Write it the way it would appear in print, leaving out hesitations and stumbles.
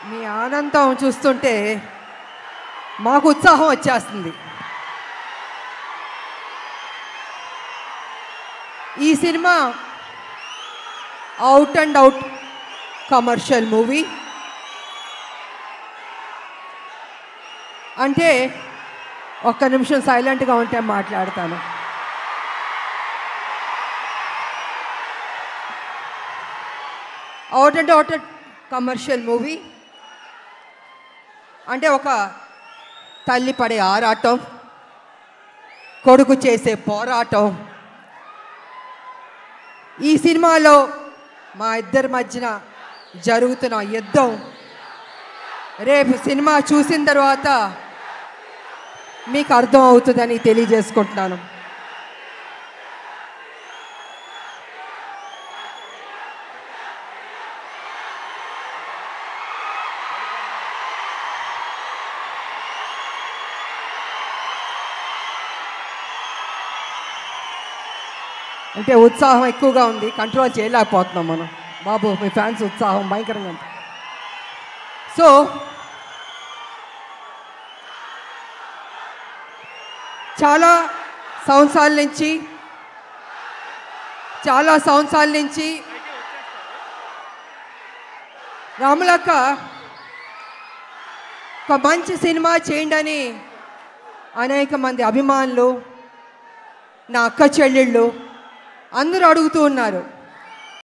మీ ఆనందం చూస్తుంటే మాకు ఉత్సాహం వచ్చేస్తుంది. ఈ cinema out and out commercial movie. అంటే ఒక్క నిమిషం సైలెంట్గా ఉంటే మాట్లాడతాను. Out and out commercial movie అంటే ఒక తల్లి పడే ఆరాటం, కొడుకు చేసే పోరాటం. ఈ సినిమాలో మా ఇద్దరి మధ్యన జరుగుతున్న యుద్ధం రేపు సినిమా చూసిన తర్వాత మీకు అర్థం అవుతుందని తెలియజేసుకుంటున్నాను. అంటే ఉత్సాహం ఎక్కువగా ఉంది, కంట్రోల్ చేయలేకపోతున్నాం మనం. బాబు మీ ఫ్యాన్స్ ఉత్సాహం భయంకరంగా ఉంది. సో చాలా సంవత్సరాల నుంచి రాములక్క ఒక మంచి సినిమా చేయండి అని అనేక మంది అభిమానులు, నా అక్క చెల్లెళ్ళు అందరూ అడుగుతూ ఉన్నారు.